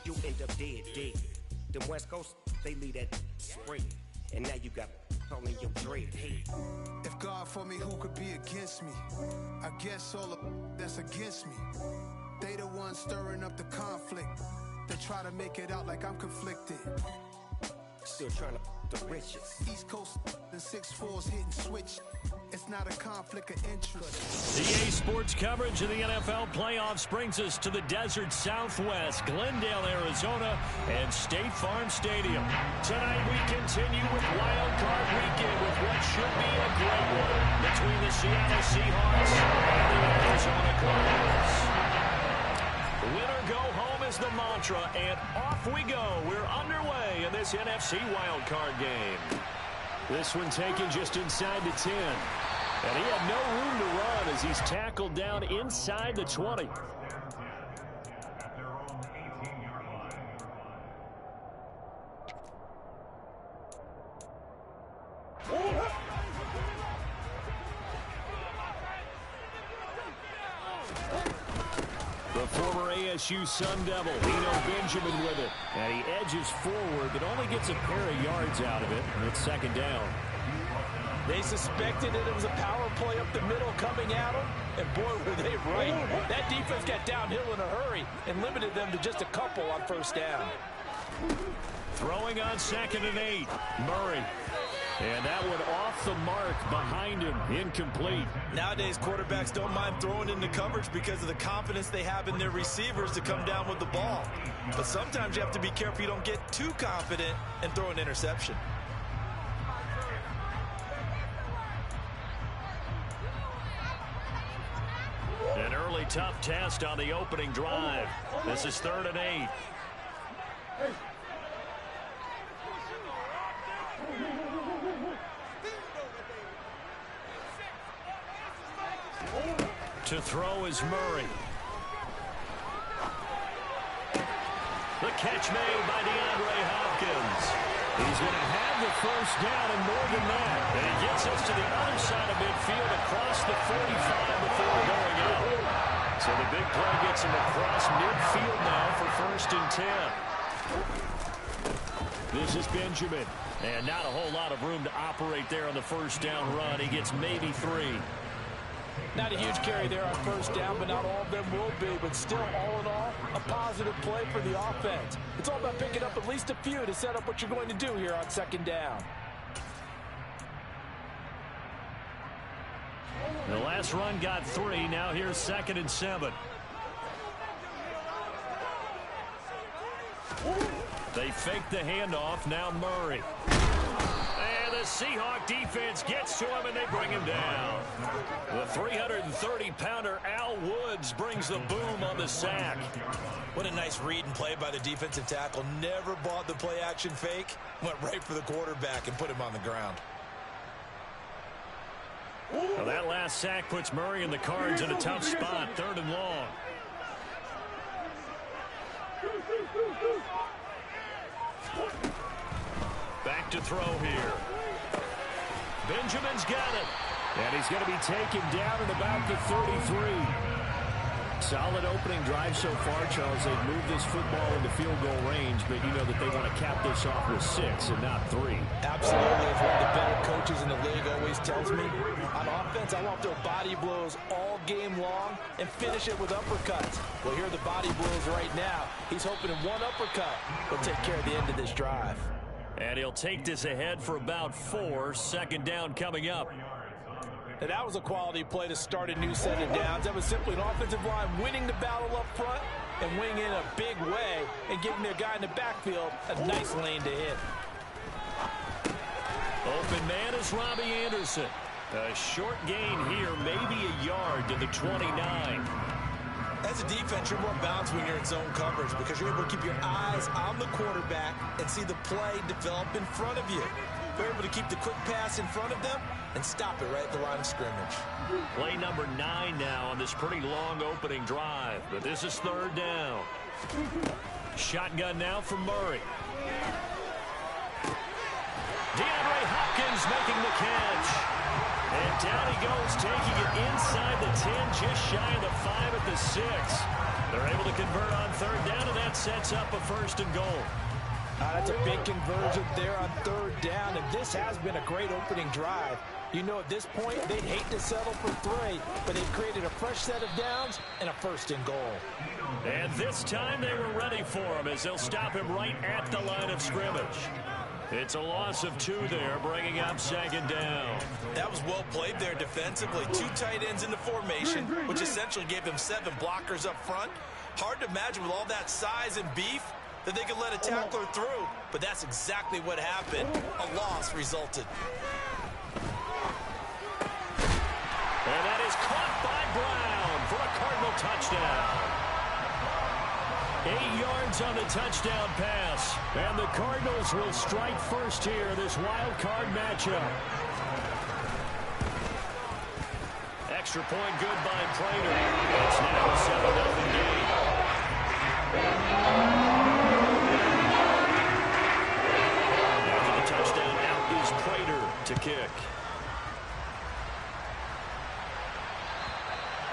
you end up dead. The West Coast, they leave that spring. And now you got all in your dread. Hey. If God for me, who could be against me? I guess all the that's against me. They the ones stirring up the conflict. They try to make it out like I'm conflicted. Still trying to the riches. East Coast and 6'4s hitting switch. It's not a conflict of interest. The EA Sports coverage of the NFL playoffs brings us to the desert Southwest, Glendale, Arizona, and State Farm Stadium. Tonight we continue with Wild Card Weekend with what should be a great one between the Seattle Seahawks and the Arizona Cardinals. Winner go home is the mantra, and off we go. We're underway in this NFC Wild Card game. This one taken just inside the 10. And he had no room to run as he's tackled down inside the 20. The former ASU Sun Devil, Eno Benjamin with it. And he edges forward, but only gets a pair of yards out of it. And it's second down. They suspected that it was a power play up the middle coming at them. And boy, were they right. That defense got downhill in a hurry and limited them to just a couple on first down. Throwing on 2nd and 8. Murray. And that one off the mark behind him. Incomplete. Nowadays, quarterbacks don't mind throwing into coverage because of the confidence they have in their receivers to come down with the ball. But sometimes you have to be careful you don't get too confident and throw an interception. An early tough test on the opening drive. This is 3rd and 8. To throw is Murray. The catch made by DeAndre Hopkins. He's going to have the first down and more than that. And he gets us to the other side of midfield across the 45 before going out. So the big play gets him across midfield now for 1st and 10. This is Benjamin. And not a whole lot of room to operate there on the first down run. He gets maybe 3. Not a huge carry there on first down, but not all of them will be. But still, all in all, a positive play for the offense. It's all about picking up at least a few to set up what you're going to do here on 2nd down. The last run got 3. Now here's 2nd and 7. They fake the handoff. Now Murray. And the Seahawk defense gets to him, and they bring him down. The 330-pounder Al Woods brings the boom on the sack. What a nice read and play by the defensive tackle. Never bought the play-action fake. Went right for the quarterback and put him on the ground. Well, that last sack puts Murray and the Cards in a tough spot. 3rd and long. Back to throw here. Benjamin's got it. And he's going to be taken down at about the 33. Solid opening drive so far, Charles. They've moved this football into field goal range, but you know that they want to cap this off with 6 and not 3. Absolutely. As one of the better coaches in the league always tells me, on offense, I want to throw body blows all game long and finish it with uppercuts. Well, here are the body blows right now. He's hoping in one uppercut will take care of the end of this drive. And he'll take this ahead for about 4. 2nd down coming up. Now, that was a quality play to start a new set of downs. That was simply an offensive line winning the battle up front and winning in a big way and giving their guy in the backfield a nice lane to hit. Open man is Robbie Anderson. A short gain here, maybe a yard to the 29. As a defense, you're more balanced when you're in zone coverage because you're able to keep your eyes on the quarterback and see the play develop in front of you. You're able to keep the quick pass in front of them and stop it right at the line of scrimmage. Play number 9 now on this pretty long opening drive, but this is 3rd down. Shotgun now for Murray. DeAndre Hopkins making the catch. And down he goes, taking it inside the 10, just shy of the 5 at the 6. They're able to convert on 3rd down, and that sets up a 1st and goal. That's a big conversion there on 3rd down, and this has been a great opening drive. You know, at this point, they'd hate to settle for 3, but they've created a fresh set of downs and a 1st and goal. And this time they were ready for him as they'll stop him right at the line of scrimmage. It's a loss of 2 there, bringing up 2nd down. That was well played there defensively. 2 tight ends in the formation, which essentially gave them 7 blockers up front. Hard to imagine with all that size and beef that they could let a tackler through, but that's exactly what happened. A loss resulted. And that is caught by Brown for a Cardinal touchdown. 8 yards on the touchdown pass. And the Cardinals will strike first here, this wild card matchup. Extra point good by Prater. It's now a 7-0 game. After the touchdown, out is Prater to kick.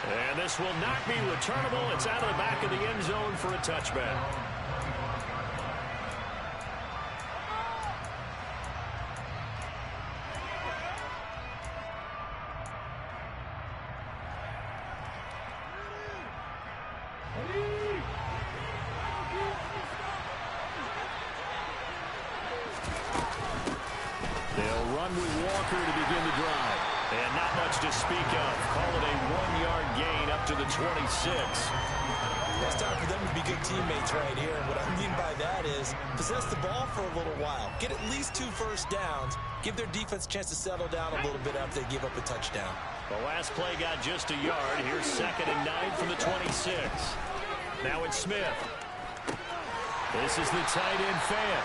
And this will not be returnable. It's out of the back of the end zone for a touchback. They'll run with Walker to begin the drive. And not much to speak of. Call it a 1-yard gain up to the 26. It's time for them to be good teammates right here. And what I mean by that is possess the ball for a little while. Get at least 2 first downs. Give their defense a chance to settle down a little bit after they give up a touchdown. The last play got just a yard. Here's 2nd and 9 from the 26. Now it's Smith. This is the tight end fan.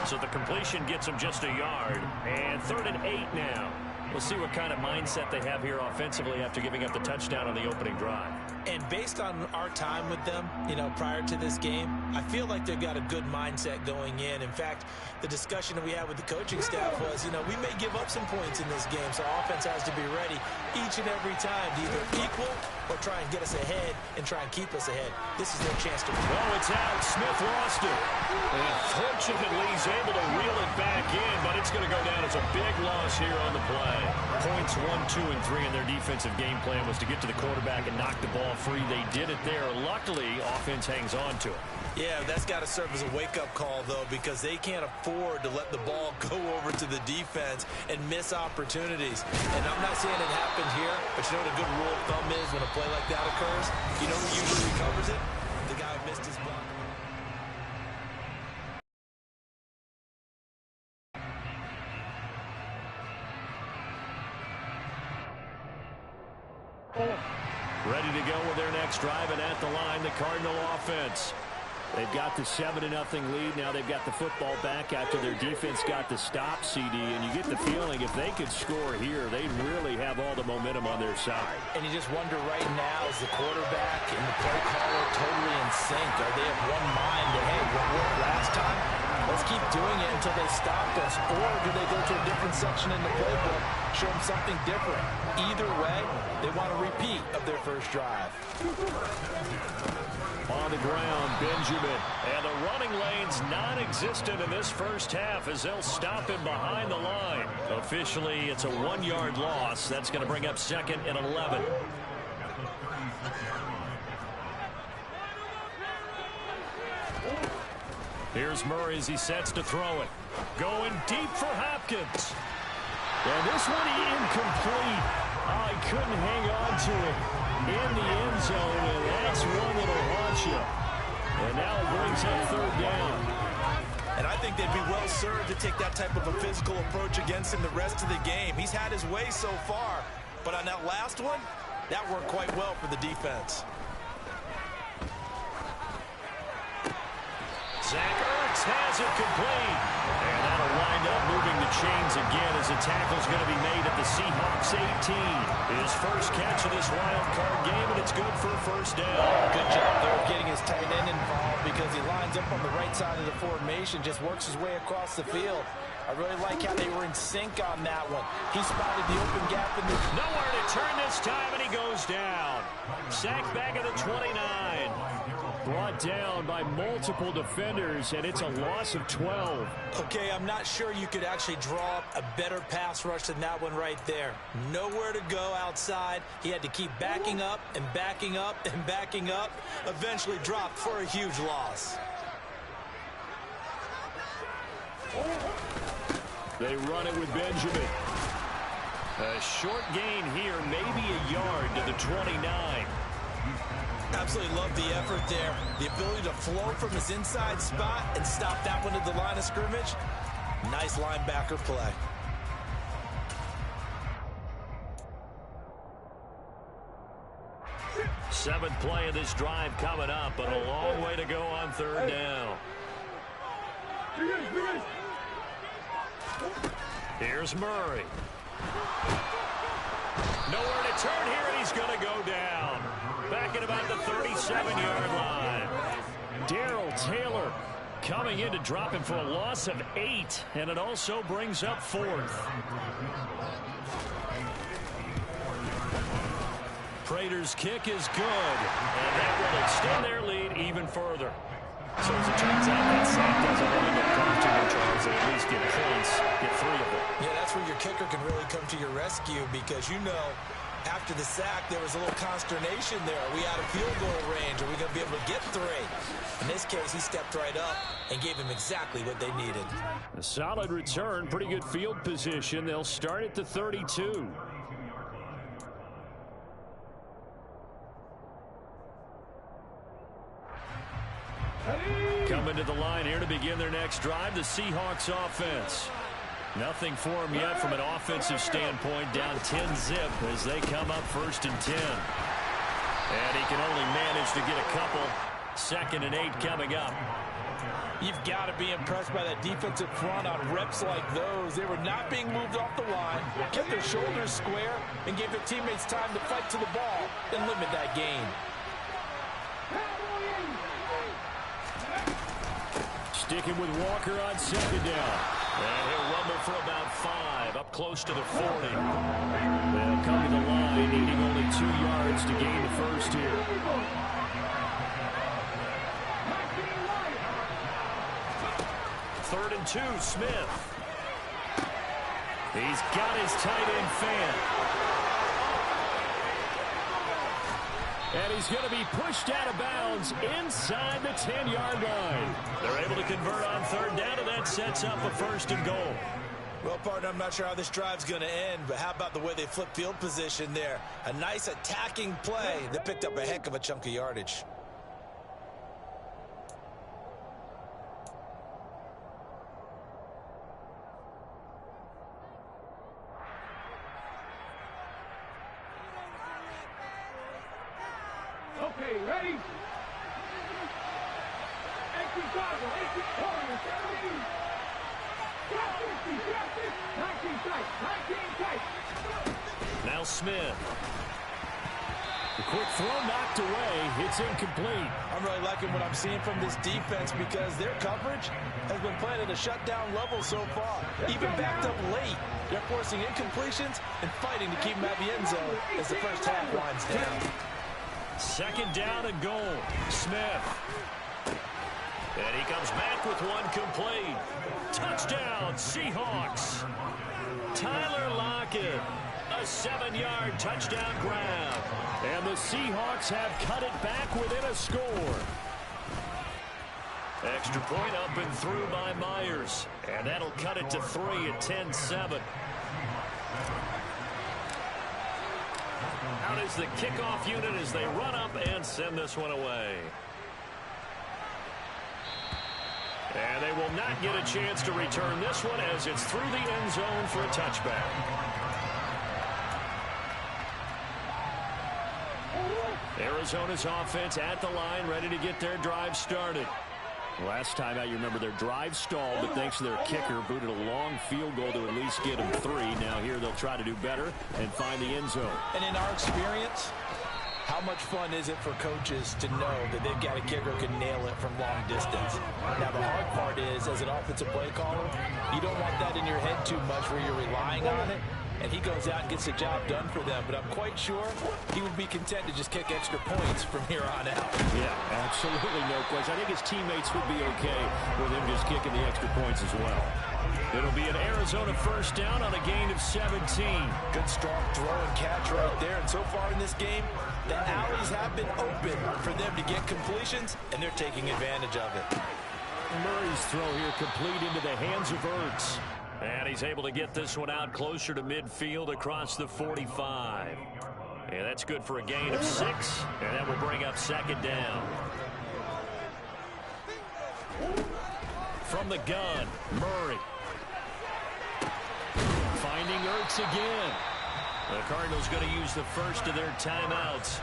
So the completion gets him just a yard. And 3rd and 8 now. We'll see what kind of mindset they have here offensively after giving up the touchdown on the opening drive. And based on our time with them, you know, prior to this game, I feel like they've got a good mindset going in. In fact, the discussion that we had with the coaching staff was, you know, we may give up some points in this game, so offense has to be ready each and every time to either equal or try and get us ahead and try and keep us ahead. This is their chance to win. Oh, it's out. Smith lost it. And fortunately, he's able to reel it back in, but it's going to go down as a big loss here on the play. Points 1, 2, and 3 in their defensive game plan was to get to the quarterback and knock the ball free. They did it there. Luckily, offense hangs on to it. Yeah, that's got to serve as a wake-up call, though, because they can't afford to let the ball go over to the defense and miss opportunities. And I'm not saying it happened here, but you know what a good rule of thumb is when a play like that occurs? You know who usually recovers it? The guy who missed his block. Ready to go with their next drive, and at the line, the Cardinal offense. They've got the 7-0 lead. Now they've got the football back after their defense got the stop, CD. And you get the feeling if they could score here, they'd really have all the momentum on their side. And you just wonder right now, is the quarterback and the play caller totally in sync? Are they of one mind that, hey, what worked last time? Let's keep doing it until they stop us. Or do they go to a different section in the playbook, show them something different? Either way, they want a repeat of their first drive. On the ground, Benjamin. And the running lane's non-existent in this first half as they'll stop him behind the line. Officially, it's a 1-yard loss. That's going to bring up 2nd and 11. Here's Murray as he sets to throw it. Going deep for Hopkins. And this one incomplete. Oh, he couldn't hang on to it in the end zone, and that's one that'll haunt you. And now it brings up 3rd down. And I think they'd be well served to take that type of a physical approach against him the rest of the game. He's had his way so far, but on that last one, that worked quite well for the defense. Zach Ertz has it complete. And that'll wind up moving the chains again as the tackle's going to be made at the Seahawks 18. His first catch of this wild card game, and it's good for a 1st down. Good job there of getting his tight end involved because he lines up on the right side of the formation, just works his way across the field. I really like how they were in sync on that one. He spotted the open gap in the... Nowhere to turn this time, and he goes down. Sacked back at the 29. brought down by multiple defenders, and it's a loss of 12. Okay, I'm not sure you could actually draw up a better pass rush than that one right there. Nowhere to go outside. He had to keep backing up and backing up and backing up. Eventually dropped for a huge loss. They run it with Benjamin. A short gain here, maybe a yard to the 29. Absolutely love the effort there. The ability to flow from his inside spot and stop that one at the line of scrimmage. Nice linebacker play. Seventh play of this drive coming up, but a long way to go on third down. Here's Murray. Nowhere to turn here, and he's going to go down. Back at about the 37-yard line. Darrell Taylor coming in to drop him for a loss of 8, and it also brings up fourth. Prater's kick is good, and that will extend their lead even further. So as it turns out, that sack doesn't really get costing them, Charles. They at least get points, get 3 of them. Yeah, that's where your kicker can really come to your rescue, because you know after the sack there was a little consternation there. Are we out of field goal range? Are we going to be able to get 3? In this case, he stepped right up and gave him exactly what they needed. A solid return, pretty good field position. They'll start at the 32. Coming to the line here to begin their next drive, the Seahawks offense. Nothing for them yet from an offensive standpoint, down 10-zip as they come up 1st and 10. And he can only manage to get a couple. 2nd and 8 coming up. You've got to be impressed by that defensive front on reps like those. They were not being moved off the line, kept their shoulders square, and gave their teammates time to fight to the ball and limit that gain. Sticking with Walker on 2nd down. And he'll rumble for about 5, up close to the 40. They'll come to the line, needing only 2 yards to gain the first here. 3rd and 2, Smith. He's got his tight end fan. And he's going to be pushed out of bounds inside the 10-yard line. They're able to convert on 3rd down, and that sets up a 1st and goal. Well, partner, I'm not sure how this drive's going to end, but how about the way they flip field position there? A nice attacking play that picked up a heck of a chunk of yardage. Okay, ready? Empty Chicago, empty corner, 17. Drop 50, drop 50. 19 tight, 19 tight. Now Smith. The quick throw knocked away. It's incomplete. I'm really liking what I'm seeing from this defense because their coverage has been playing at a shutdown level so far. Even backed up late, they're forcing incompletions and fighting to keep them out of the end zone as the first half winds down. 2nd down and goal. Smith. And he comes back with one complete. Touchdown, Seahawks. Tyler Lockett. A 7-yard touchdown grab. And the Seahawks have cut it back within a score. Extra point up and through by Myers. And that'll cut it to 3 at 10-7. Out is the kickoff unit as they run up and send this one away. And they will not get a chance to return this one as it's through the end zone for a touchback. Arizona's offense at the line, ready to get their drive started. Last time out, you remember their drive stalled, but thanks to their kicker, booted a long field goal to at least get them 3. Now here they'll try to do better and find the end zone. And in our experience, how much fun is it for coaches to know that they've got a kicker who can nail it from long distance? Now, the hard part is, as an offensive play caller, you don't want that in your head too much where you're relying on it. and he goes out and gets the job done for them. But I'm quite sure he would be content to just kick extra points from here on out. Yeah, absolutely no question. I think his teammates would be okay with him just kicking the extra points as well. It'll be an Arizona first down on a gain of 17. Good strong throw and catch right there. And so far in this game, the alleys have been open for them to get completions, and they're taking advantage of it. Murray's throw here complete into the hands of Ertz. And he's able to get this one out closer to midfield across the 45. And that's good for a gain of 6. And that will bring up second down. From the gun, Murray. Finding Ertz again. The Cardinals going to use the first of their timeouts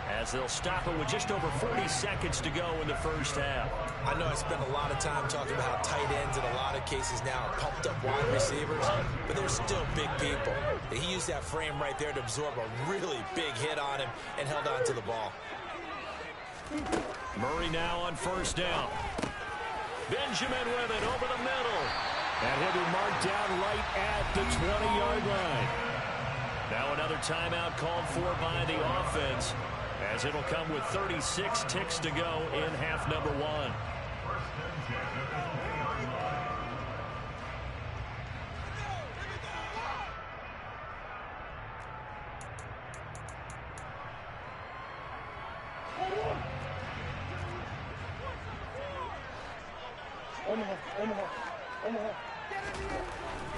as they'll stop it with just over 40 seconds to go in the first half. I know I spent a lot of time talking about how tight ends in a lot of cases now are pumped up wide receivers, but they're still big people. He used that frame right there to absorb a really big hit on him and held on to the ball. Murray now on first down. Benjamin with it over the middle. And he'll be marked down right at the 20-yard line. Now another timeout called for by the offense, as it'll come with 36 ticks to go in half number 1.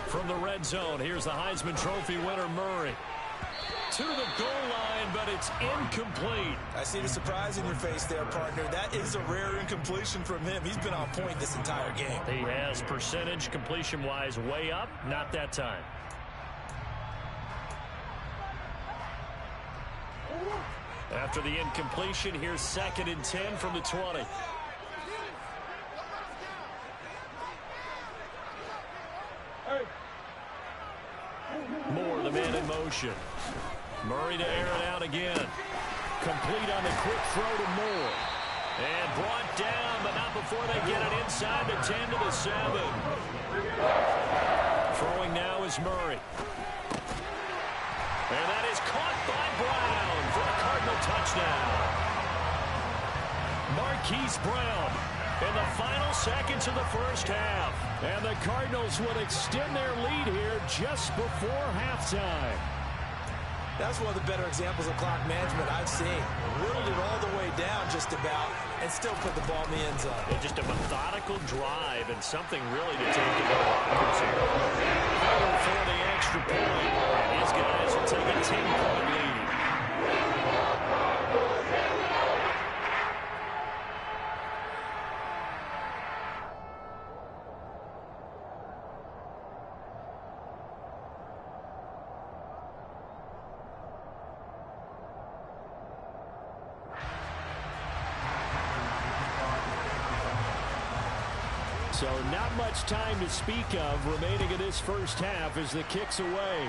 From the red zone, here's the Heisman Trophy winner, Murray. To the goal line, but it's incomplete. I see the surprise in your face there, partner. That is a rare incompletion from him. He's been on point this entire game. He has percentage completion-wise way up, not that time. After the incompletion, here's 2nd and 10 from the 20. Moore, the man in motion. Murray to air it out again. Complete on the quick throw to Moore. And brought down, but not before they get it inside the 10 to the 7. Throwing now is Murray. And that is caught by Brown for a Cardinal touchdown. Marquise Brown in the final seconds of the first half. And the Cardinals will extend their lead here just before halftime. That's one of the better examples of clock management I've seen. Whittled it all the way down just about and still put the ball in the end zone. Yeah, just a methodical drive and something really to take to the lockers here. For the extra point, and these guys will take a 10-point lead. So not much time to speak of remaining in this first half as the kick's away.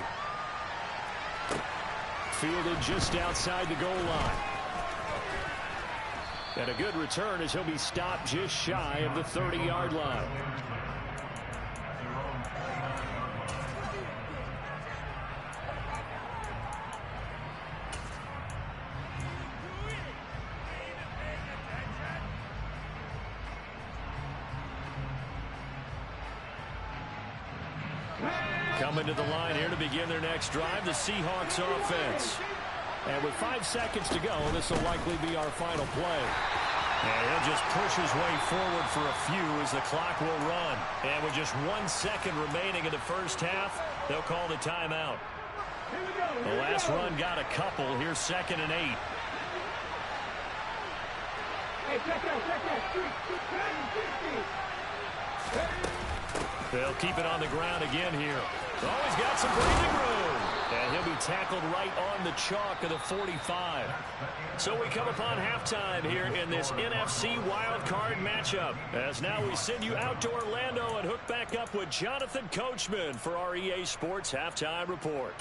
Fielded just outside the goal line. And a good return as he'll be stopped just shy of the 30-yard line. Coming to the line here to begin their next drive, the Seahawks offense. And with 5 seconds to go, this will likely be our final play. And he'll just push his way forward for a few as the clock will run. And with just 1 second remaining in the first half, they'll call the timeout. The last run got a couple. Here's 2nd and 8. They'll keep it on the ground again here. Oh, he's got some breathing room. And he'll be tackled right on the chalk of the 45. So we come upon halftime here in this NFC wildcard matchup. As now we send you out to Orlando and hook back up with Jonathan Coachman for our EA Sports Halftime Report.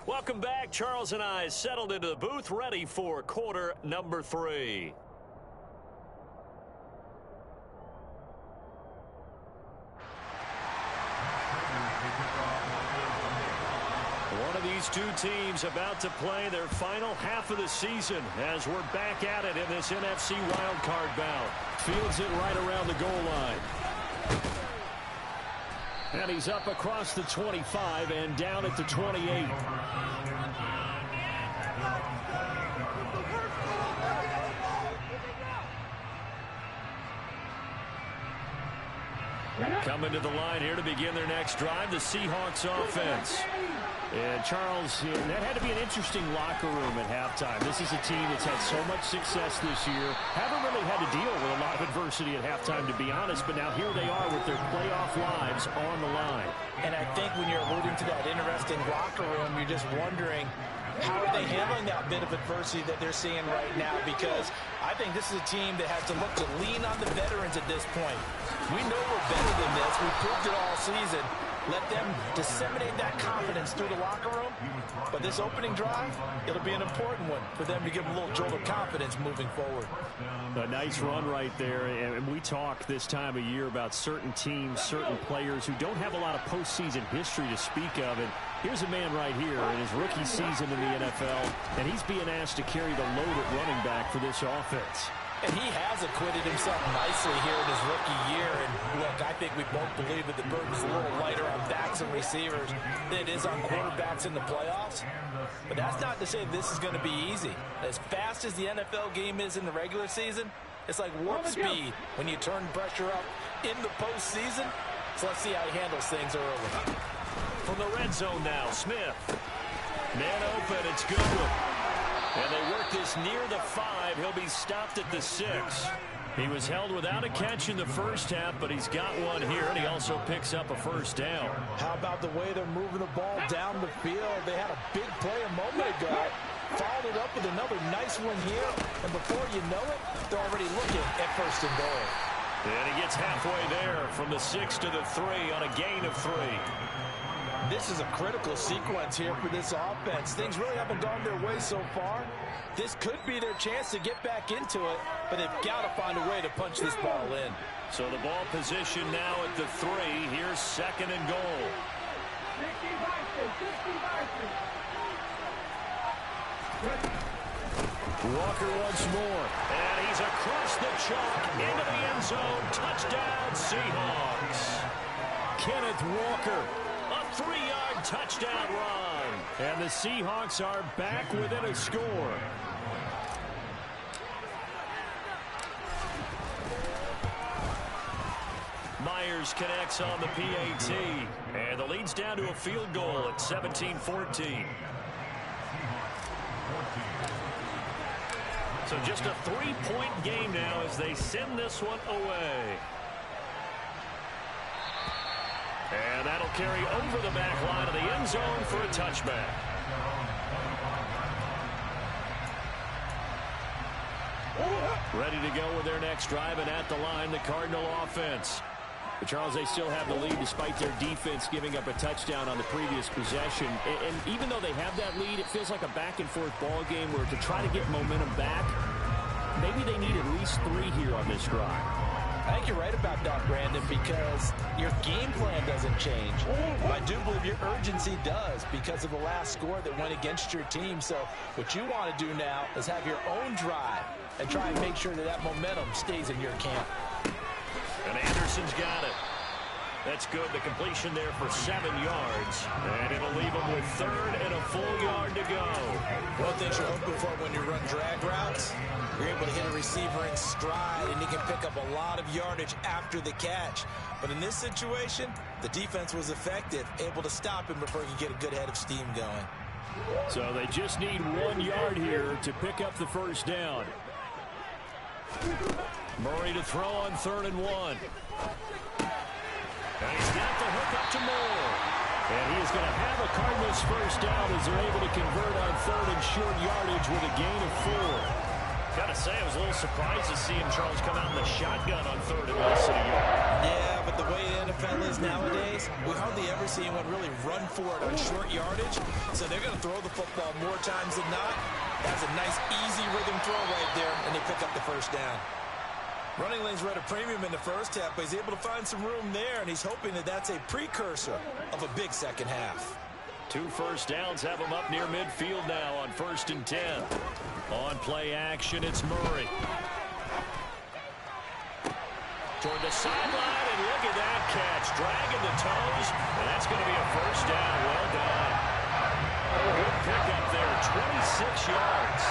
Welcome back. Charles and I settled into the booth ready for quarter number 3. One of these two teams about to play their final half of the season as we're back at it in this NFC wildcard bout. Fields it right around the goal line. And he's up across the 25 and down at the 28. Coming to the line here to begin their next drive, the Seahawks offense. And Charles, that had to be an interesting locker room at halftime. This is a team that's had so much success this year. Haven't really had to deal with a lot of adversity at halftime, to be honest. But now here they are with their playoff lives on the line. And I think when you're alluding to that interesting locker room, you're just wondering, how are they handling that bit of adversity that they're seeing right now? Because I think this is a team that has to look to lean on the veterans at this point. We know we're better than this. We've proved it all season. Let them disseminate that confidence through the locker room. But this opening drive, it'll be an important one for them to give them a little jolt of confidence moving forward. A nice run right there. And we talk this time of year about certain teams, certain players who don't have a lot of postseason history to speak of. And here's a man right here in his rookie season in the NFL, and he's being asked to carry the load at running back for this offense. And he has acquitted himself nicely here in his rookie year. And look, I think we both believe that the burden's a little lighter on backs and receivers than it is on quarterbacks in the playoffs. But that's not to say this is going to be easy. As fast as the NFL game is in the regular season, it's like warp speed when you turn pressure up in the postseason. So let's see how he handles things early. From the red zone now, Smith. Man open, it's good. And they work this near the 5. He'll be stopped at the 6. He was held without a catch in the first half, but he's got one here, and he also picks up a first down. How about the way they're moving the ball down the field? They had a big play a moment ago. Followed it up with another nice one here, and before you know it, they're already looking at first and goal. And he gets halfway there from the 6 to the 3 on a gain of 3. This is a critical sequence here for this offense. Things really haven't gone their way so far. This could be their chance to get back into it, but they've got to find a way to punch this ball in. So the ball position now at the 3. Here's second and goal. Walker once more, and he's across the chalk into the end zone. Touchdown, Seahawks. Kenneth Walker. 3-yard touchdown run. And the Seahawks are back within a score. Myers connects on the PAT. And the lead's down to a field goal at 17-14. So just a 3-point game now as they send this one away. And that'll carry over the back line of the end zone for a touchback. Ready to go with their next drive, and at the line, the Cardinal offense. But Charles, they still have the lead despite their defense giving up a touchdown on the previous possession. And even though they have that lead, it feels like a back-and-forth ball game where to try to get momentum back, maybe they need at least 3 here on this drive. I think you're right about that, Brandon, because your game plan doesn't change. I do believe your urgency does because of the last score that went against your team. So what you want to do now is have your own drive and try and make sure that that momentum stays in your camp. And Anderson's got it. That's good. The completion there for 7 yards. And it'll leave him with 3rd and a full yard to go. One thing you're hoping for when you run drag routes, you're able to hit a receiver in stride, and he can pick up a lot of yardage after the catch. But in this situation, the defense was effective, able to stop him before he could get a good head of steam going. So they just need 1 yard here to pick up the first down. Murray to throw on 3rd and 1. And he's got the hook up to Moore. And he is going to have a Cardinals first down as they're able to convert on 3rd and short yardage with a gain of 4. Got to say, I was a little surprised to see him, Charles, come out in the shotgun on 3rd and less than a yard. Yeah, but the way the NFL is nowadays, we hardly ever see anyone really run for it on short yardage. So they're going to throw the football more times than not. That's a nice, easy rhythm throw right there, and they pick up the first down. Running lanes were at a premium in the first half, but he's able to find some room there, and he's hoping that that's a precursor of a big second half. 2 first downs have him up near midfield now on 1st and 10. On play action, it's Murray. Toward the sideline, and look at that catch. Dragging the toes, and that's going to be a first down. Well done. Good pickup there, 26 yards.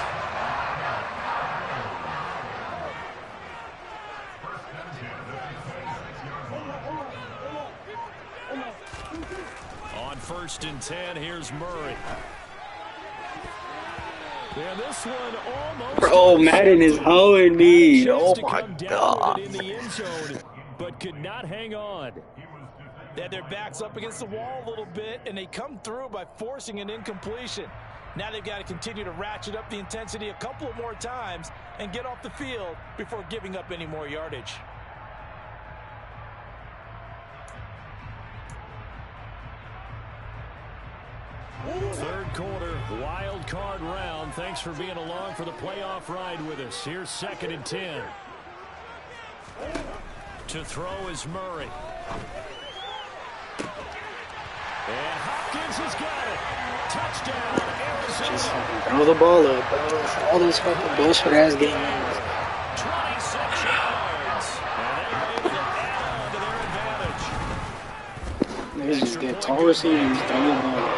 On 1st and 10, here's Murray. And this one almost. Bro, Madden is hoeing me. Oh my God. In the end zone, but could not hang on. They had their backs up against the wall a little bit, and they come through by forcing an incompletion. Now they've got to continue to ratchet up the intensity a couple more times and get off the field before giving up any more yardage. Third quarter, wild card round. Thanks for being along for the playoff ride with us. Here's 2nd and 10. To throw is Murray. And Hopkins has got it. Touchdown, Arizona. Throw the ball up, bro. All those fucking bullshit ass games. 26 yards. And they're able to add on to their advantage. They just get tall receivers, throw the ball up.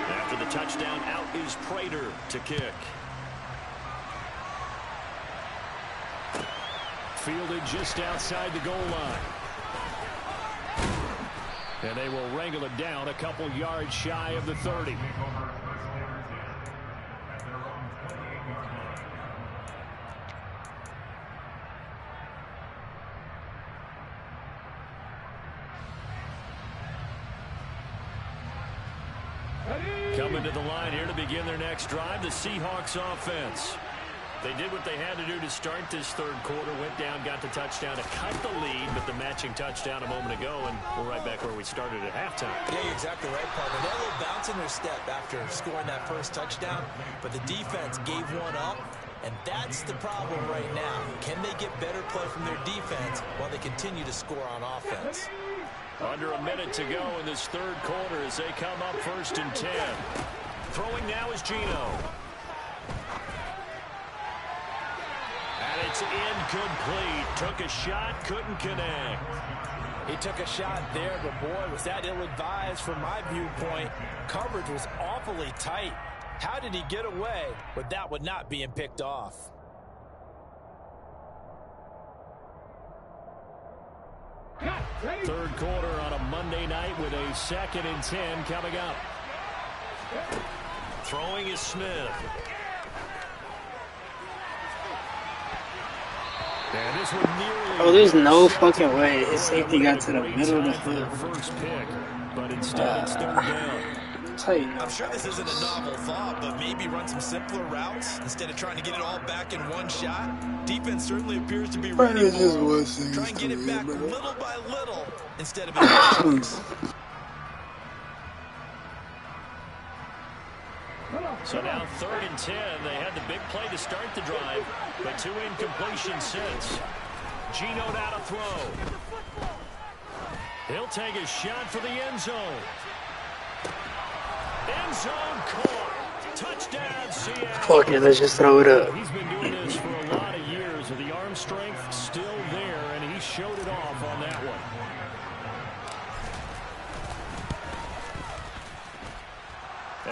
After the touchdown, out is Prater to kick. Fielded just outside the goal line. And they will wrangle it down a couple yards shy of the 30. Coming to the line here to begin their next drive, the Seahawks offense. They did what they had to do to start this third quarter, went down, got the touchdown to cut the lead, but the matching touchdown a moment ago, and we're right back where we started at halftime. Yeah, you're exactly right, partner. They had a little bounce in their step after scoring that first touchdown, but the defense gave one up, and that's the problem right now. Can they get better play from their defense while they continue to score on offense? Under a minute to go in this third quarter as they come up 1st and 10. Throwing now is Gino. And it's incomplete. Took a shot, couldn't connect. He took a shot there, but boy, was that ill-advised from my viewpoint. Coverage was awfully tight. How did he get away with that one not being picked off? Third quarter on a Monday night with a 2nd and 10 coming up. Throwing is Smith. And this one nearly. Oh, there's no fucking way his safety got to the middle of the field. First pick, but instead it's third down. I'm sure this isn't a novel thought, but maybe run some simpler routes instead of trying to get it all back in one shot. Defense certainly appears to be ready. Try and get it back little by little instead of in chunks. So now 3rd and 10. They had the big play to start the drive, but 2 incompletions since. Gino now to throw. He'll take a shot for the end zone. End zone caught. Touchdown, Seattle. Fuck it, let's just throw it up. He's been doing this for a lot of years with the arm strength still there, and he showed it off on that one.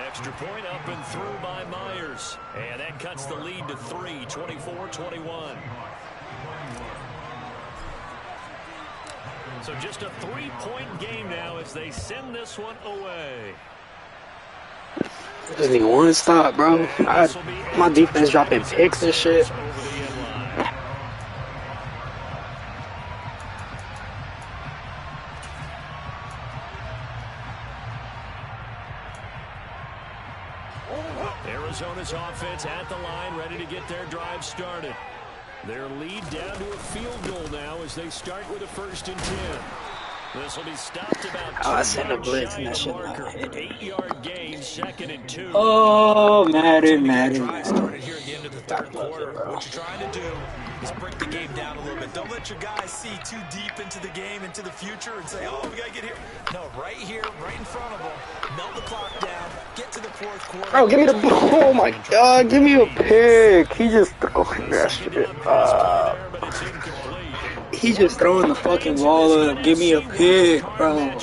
Extra point up and through by Myers. And that cuts the lead to 3, 24-21. So just a 3-point game now as they send this one away. Just need one stop, bro. My defense dropping picks and shit. Arizona's offense at the line, ready to get their drive started. Their lead down to a field goal now as they start with a 1st and 10. This will be stopped about 2 Oh, I sent a yards blitz shy and of that the shit marker. not hit. 8-yard gain, 2nd and 2. Oh, Madden. Drive started here at the end of the third quarter. What you're trying to do is break the game down a little bit. Don't let your guys see too deep into the game, into the future, and say, oh, we got to get here. No, right here, right in front of them. Melt the clock down. Get to the fourth quarter. Bro, give me the ball. Oh, my God. Give me a pick. He just throwing that shit up. He just throwing the fucking ball up. Give me a pick, bro.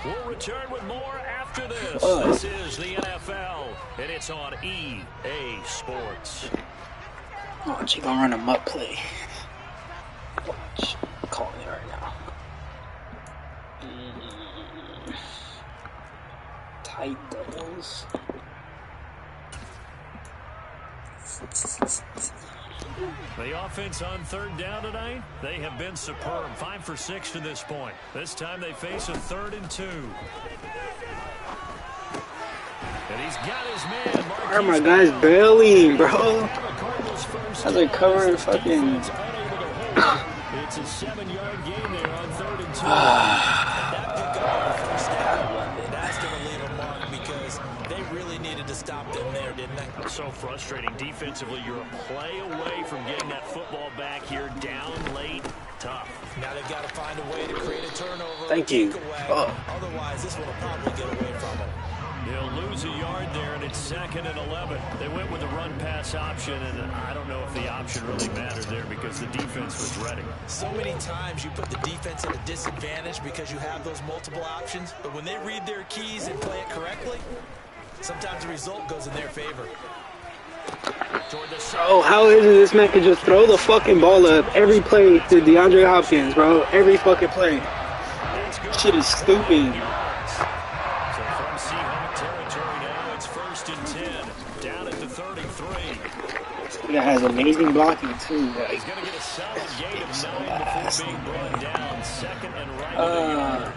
We'll return with more after this. This is the NFL, and it's on EA Sports. Watch, he gonna run a mutt play. Watch. Call me right now. Tight doubles. The offense on 3rd down tonight, they have been superb. 5 for 6 to this point. This time they face a 3rd and 2. And he's got his man. Why are my guys bailing, bro? How they covering fucking... It's a 7-yard gain there on 3rd and 2. That's going to leave a mark because they really needed to stop them there, didn't they? So frustrating defensively. You're a play away from getting that football back here, down late. Tough. Now they've got to find a way to create a turnover. Thank you. Otherwise, this one will probably get away from them. They'll lose a yard there, and it's 2nd and 11. They went with a run-pass option, and I don't know if the option really mattered there because the defense was ready. So many times you put the defense at a disadvantage because you have those multiple options, but when they read their keys and play it correctly, sometimes the result goes in their favor. Oh, how is it this man can just throw the fucking ball up every play to DeAndre Hopkins, bro? Every fucking play. Shit is stupid. So from Seahawk territory now, it's 1st and 10. Down at the 33. He has amazing blocking, too. Like, He's going to get a solid gain of 9 before being brought down. 2nd and right.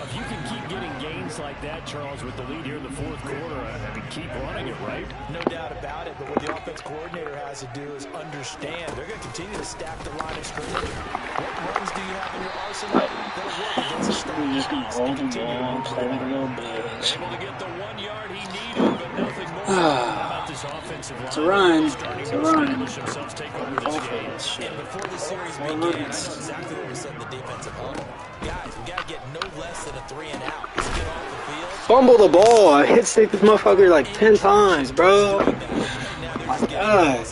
If you can keep getting gains like that, Charles, with the lead here in the 4th quarter, I mean, keep running it, right? No doubt about it, but what the offense coordinator has to do is understand. They're going to continue to stack the line of scrimmage. What runs do you have in your arsenal that'll work against the strong? he's just gonna roll the ball, play like a little bitch. Able to get the 1 yard he needed, but nothing more. How about this offensive line? It's a run. Starting It's to a run. establish themselves, take over this game. And before the series began, I know exactly what we said in the defensive huddle. Guys, we got to get no less than a 3 and out. Let's get off the field. Fumble the ball. I hit stick this motherfucker like 10 times, bro. My God.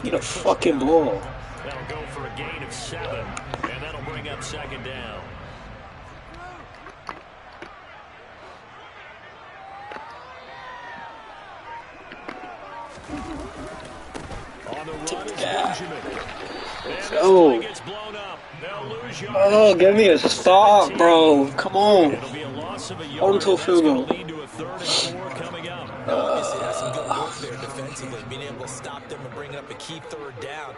Get a fucking ball. That'll go for a gain of 7, and that'll bring up 2nd down. On the run is Benjamin. Oh. Oh, give me a stop, bro. Come on. It'll be a loss of a yard. Hold until field goal. Lead to a 3rd and 4 coming up. Obviously, that's some good work there defensively, being able to stop them and bring up a key 3rd down.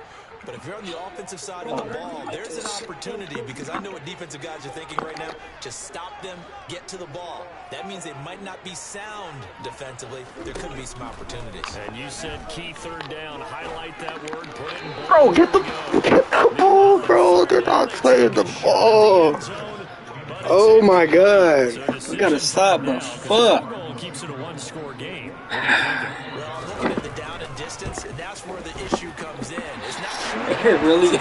But if you're on the offensive side of the ball, there's an opportunity because I know what defensive guys are thinking right now. Just stop them, get to the ball. That means they might not be sound defensively. There could be some opportunities. And you said key 3rd down. Highlight that word. Put it in bold. Bro, get the ball, bro. They're not playing the ball. Oh, my God. We got to stop, bro. Fuck. Keeps it a 1-score game. Well, looking at the down and distance, and that's where the issue comes in. It's not It really.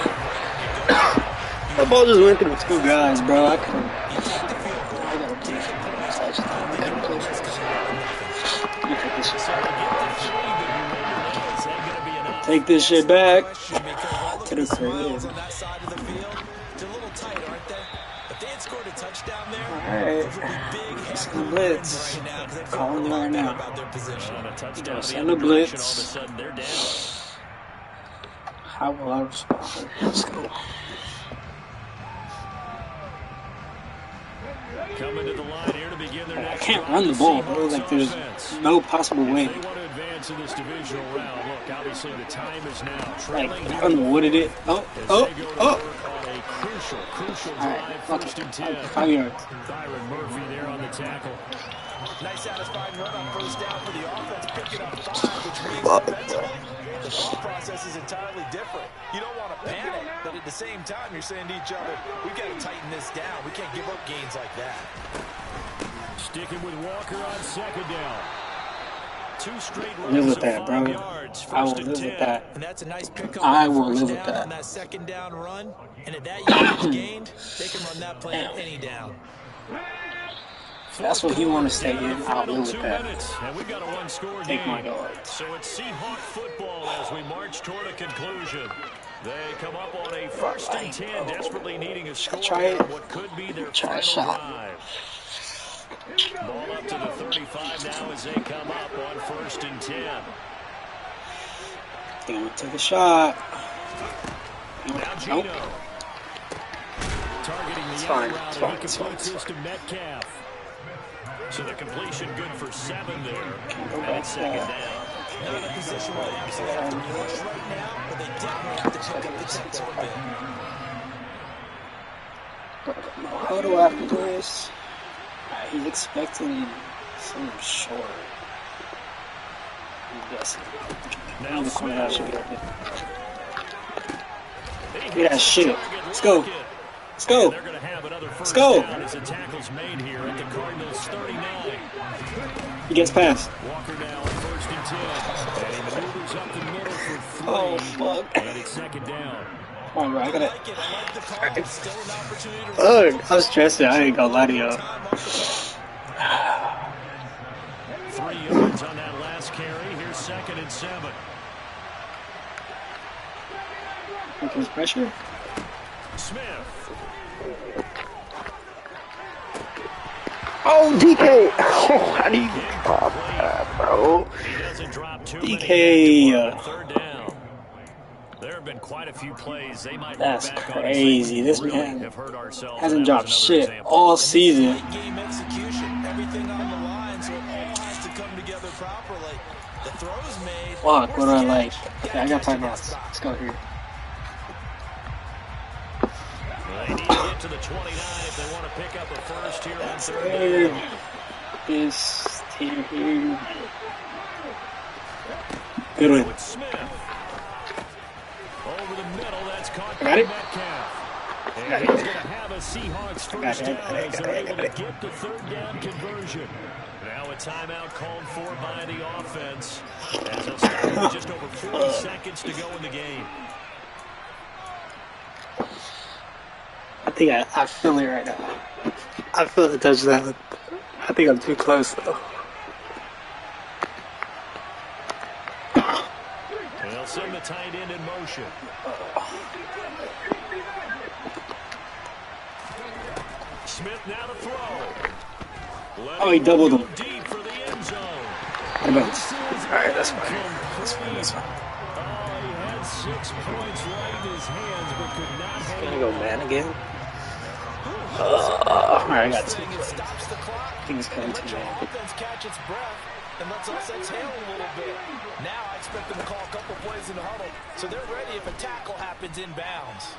That ball just went through 2 guys, bro. I couldn't. I gotta play for I couldn't play for Take this shit back to the crib. Alright. Let's go blitz. Calling it right now. Send a blitz. How will I respond? Let's go. Coming to the line here to begin their next I can't run the ball, bro. Like, there's no possible way. They want to advance in this divisional round. Look, obviously the time is now. Like, unwooded it. Oh. Crucial Alright, drive, fuck 1st it. and 10. 5 yards. Byron Murphy there on the tackle. Nice satisfying run on first down for the offense, picking up 5, which means defensively, the thought process is entirely different. You don't want to panic, but at the same time, you're saying to each other, we've got to tighten this down. We can't give up gains like that. Sticking with Walker on second down. 2 straight Live runs with that, of bro. 5 yards. I will First and live 10. with that. And that's a nice pickup I on will first live with down that. on that second down run. And at that yardage gained, they can run that play on any down. That's what he want to stay in. I'll Final live with 2 that. minutes, and we got a one-score Take my game. yards. So it's Seahawk football as we march toward a conclusion. They come up on a 1st and 10, desperately needing a score on what could be their final drive. Ball up to the 35 now as they come up on 1st and 10. I think I'm going to take a shot. Now Gino. Nope. Targeting the Fine. route, It's and fine. he completes this to Metcalf. So the completion good for 7 there. And it's second down. They're in a position where they absolutely have to rush right now, but they definitely have to pick up the tempo a bit. How do I do this? He's expecting some short. I'm guessing. Now The corner Smith. should be open. Look at that shit. Let's go. Let's go. They're going to have another Let's first go. down as the tackle's made here at the Cardinals 39. He gets past. Walker now on 1st and 10. And he maneuvers up the middle for 3. Oh, fuck. And it's second down. Come on, bro. I gotta. I like the call. Still an opportunity to I'm stressed. I ain't gonna lie to y'all. 3 yards on that last carry. Here's 2nd and 7. Look at his pressure. Smith. Oh, DK! How do you drop that, bro? He doesn't drop too DK. many on 3rd down. There have been quite a few plays. They might That's look back crazy. On this really man have hurt ourselves. hasn't That was dropped another shit example. all season. game execution. Everything on the line, so it all has to come together properly. The throws made. Fuck, what do I Where's the like? catch? Yeah, I got Catch in 5 that minutes. spot. Let's go here. They need to get to the 29 if they want to pick up a first here on 3rd Here. down. This team here. Good one. With Smith. Over the middle, that's caught Got by it? Metcalf. And Got he's it. going to have a Seahawks first down as they're able to get the 3rd down conversion. Now a timeout called for by the offense as they'll stop with just over 40 seconds to go in the game. I think I feel it right now. I feel the touchdown. I think I'm too close though. And they'll send the tight end in motion. Smith now to throw. Oh, he doubled him. Deep for the end zone. Alright, that's fine. That's fine. That's fine. Oh, he had 6 points right in his hands, but could not hang Gonna go man again. on. Alright, I got 2. It stops the clock. I think it's coming to Let me. your offense catch its breath and lets us exhale a little bit. Now I expect them to call a couple plays in the huddle, so they're ready if a tackle happens inbounds.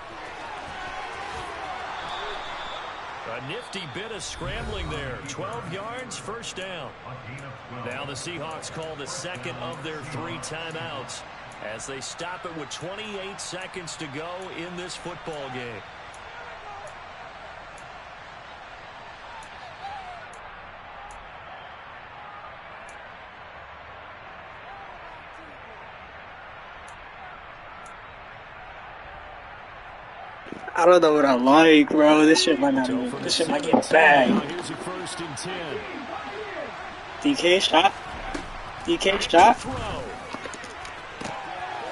A nifty bit of scrambling there. 12 yards, first down. Now the Seahawks call the 2nd of their 3 timeouts as they stop it with 28 seconds to go in this football game. I don't know what I like, bro. This shit might not even. This shit might get bad. Here's a 1st and 10. DK shot. DK shot. Throw.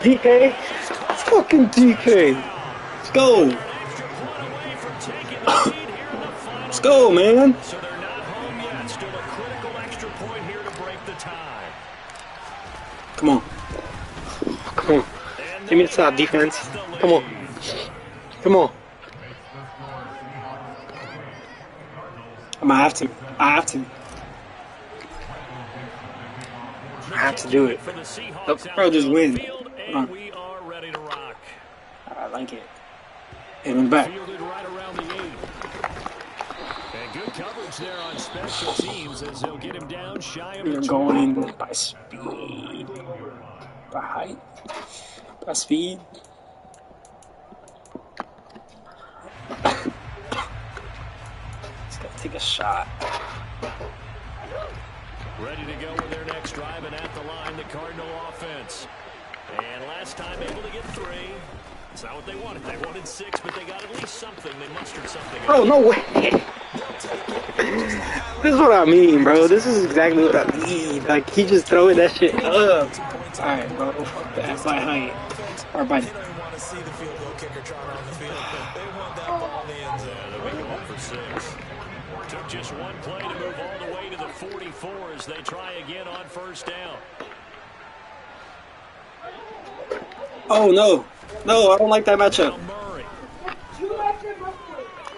DK. Fucking DK. Let's go. Extra point away from taking the lead here in the final. Let's go, man. So they're not home yet. Still a critical extra point here to break the tie. Come on. Come on. Give me the top defense. Come on. Come on. I have to. I have to. I have to do it. Look, bro, just win. Come on. We are ready to rock. I like it. And I'm back. Fielded right around the 8. And good coverage there on special teams as they'll get him down shy of You're the going by speed, by height, by speed. Just gotta take a shot. Ready to go with their next drive, and at the line, the Cardinal offense. And last time able to get 3. It's not what they wanted. They wanted 6, but they got at least something. They mustered something. Bro, no way. This is what I mean, bro. This is exactly what I mean. Like, he just throwing that shit up. Alright, bro. Fuck that. By height. Or by... They don't even want to see the field goal kicker trying on the field. They want that ball in the end zone. Yeah, they'll be going for 6. Took just one play to move all the way to the 44 as they try again on first down. Oh, no. No, I don't like that matchup. Murray.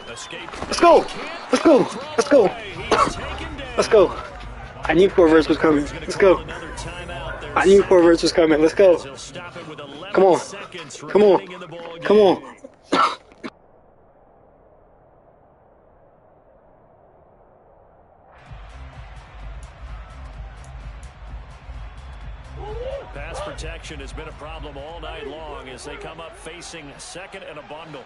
Let's go. Let's go. Let's go. Let's go. I knew Corvers was coming. Let's go. I knew Corvers was coming. Let's go. Come on. Come on. Come on. Pass protection has been a problem all night long as they come up facing second and a bundle.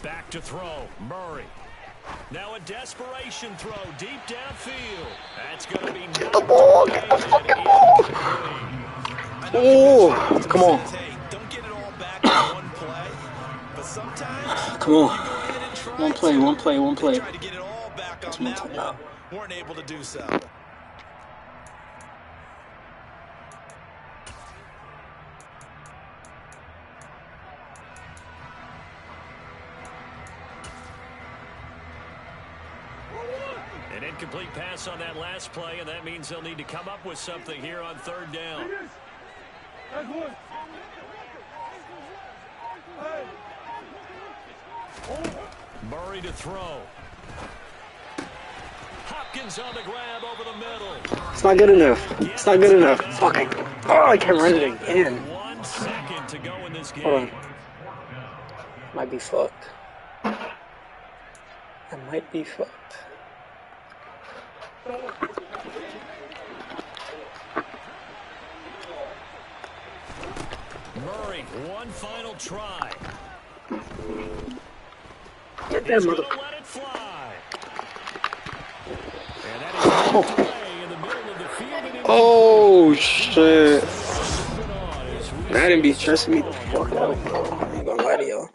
Back to throw. Murray. Now a desperation throw deep downfield. That's going to be get the ball. Get the fucking ball. Oh, come on. Don't get it all back in one play, but sometimes come on. One play. Try to get it all back on that one. Weren't able to do so. An incomplete pass on that last play, and that means they'll need to come up with something here on third down. Murray to throw. Hopkins on the grab over the middle. It's not good enough. It's not good enough. Fucking. Oh, I can't run it again. 1 second to go in this game. Hold on. Might be fucked. I might be fucked. Murray, one final try. Get that mother. Let it fly. And that is knocked away in the middle of the field. Oh shit. That didn't be stressing me the fuck out, bro. I ain't gonna lie to y'all.